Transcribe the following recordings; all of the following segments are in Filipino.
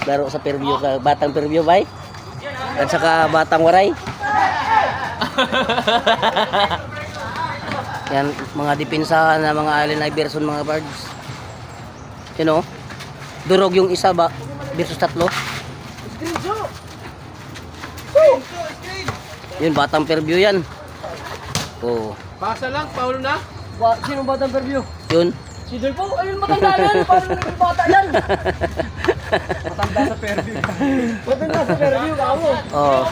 Laro sa Fairview, sa Batang Fairview bay. At saka Batang Waray. Yan, mga depensahan na mga Allen Iverson mga birds. You know, durog yung isa ba versus tatlo. Yun, Batang Fairview yan. Oh. Basa lang, paulo na. Sino Batang Fairview? Yun. Si Dolpo, ayun matanda yan. Paano naging bata yan? Matanda sa Fairview. Matanda sa Fairview, kamo. Oh.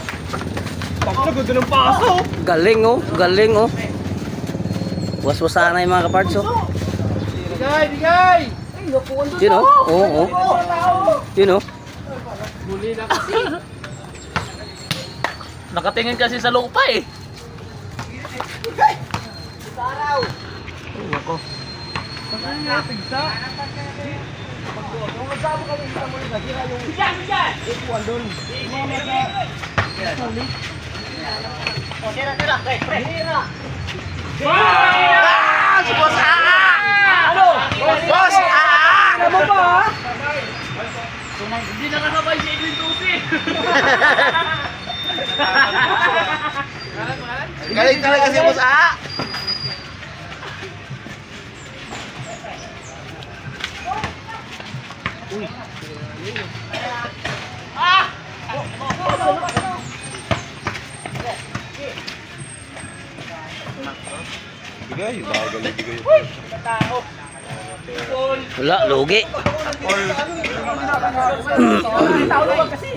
Pagod ng paso. Galing oh, galing oh. Was-wasan na yung mga kaparts oh. Bigay! Ay, nakuha doon. Yun oh, oo, oh. Yun oh. Muli na kasi. Nakatingin kasi sa lupa eh. Saan nga tigsa? Kung magsama kami, kita mo rin kasi yung... Ikuan doon. Si Boss Aa! Ano? Boss Aa! Ano mo ba ha? Hindi nakasabay si Edwin Tusi. Galing talaga si Boss Aa! Bigay, bagal na bigay. Wala, lugi. Tao naman kasi.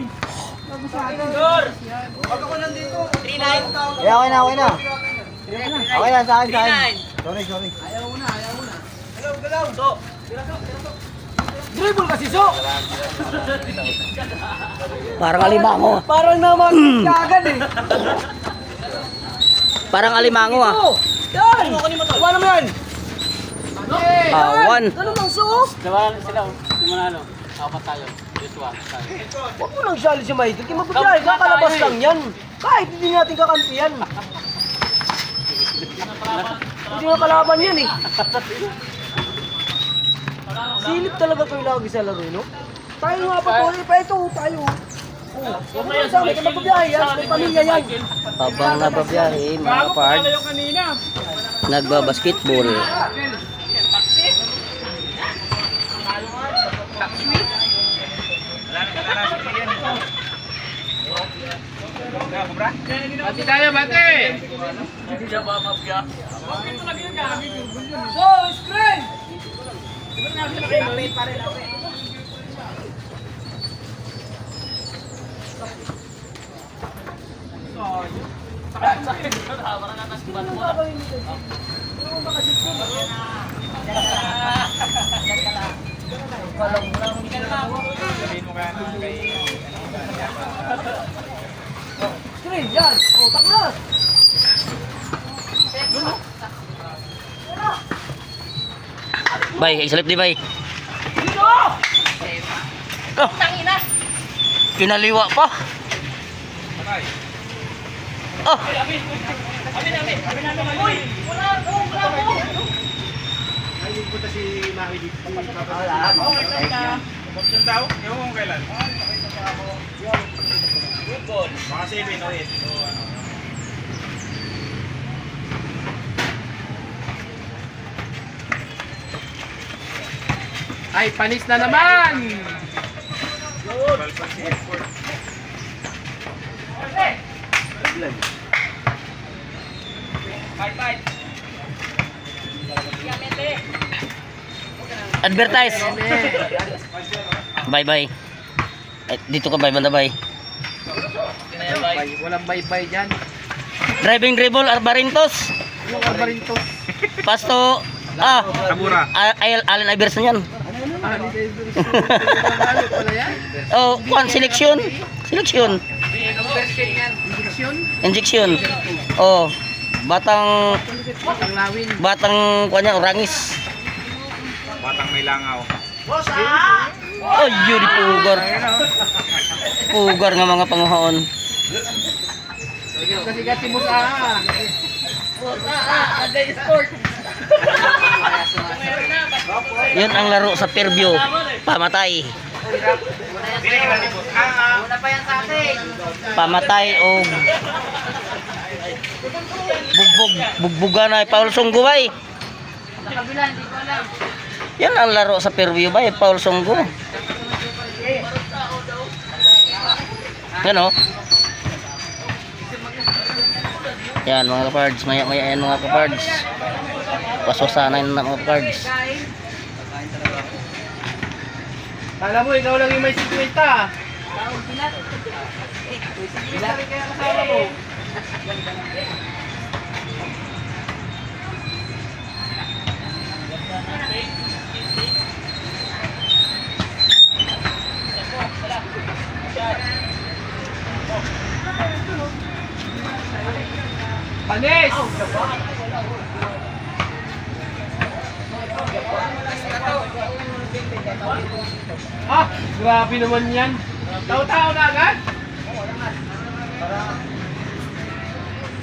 Eh, okay na. Okay na, sa akin. Sorry. Dribble kasi, so. Parang alimango. Parang naman kagad eh. Parang alimango ah. Oh, yan. Iwan mo yan. Awan. Ano bang so? Diba sila? Simunalo. Apat tayo. Joshua. Huwag mo nang sali si Michael. Kaya magpapiyahe, kakalabas lang yan. Kahit hindi natin kakampiyan. Hindi nga kalaban yan eh. Silip talaga kayo lagi sa laro, no? Tayo nga pa po, pa ito, tayo. Huwag mo nang sali, kaya magpapiyahe yan. May pamilya yan. Habang nababiyahe, mga kaparts, nagbabasketball. Bati tayo, bati! Hindi siya ba mapya? So, screen! Screen, yan! O, takna! Bay, isalip di bay. Dito! Oh, pinaliwa pa. Oh, Option daw? Ewan kung kailan. Mga 7 o 8. Ay, panis na naman! advertise. Bye bye. Dito ka bye banda bye. Walang bye-bye dyan. Driving dribble Arbarintos. Yung Alvarintos. Pasto Tabura. Allen Iverson yan. Pala yan? Oh, kuan seleksyon. Seleksyon. Injection? Injection. Oh, batang Ang lawin. batang kuan yan, orangis. Batang may langaw. Oh, yun pugar. Pugar nga mga panguhaon. Kasi kasi mo sa Yun ang laro sa Fairview. Pamatay. Pamatay o bugbugan ay Paul Songgo ba eh. Yan ang laro sa Fairview ba eh, Paul Songgo. Yan o. Yan mga kapards, maya yan mga kapards. Paswasanay na mga kapards. Kala mo, ikaw lang yung may 50. Panis! Ah, grabe naman yan. Tao-tao na agad?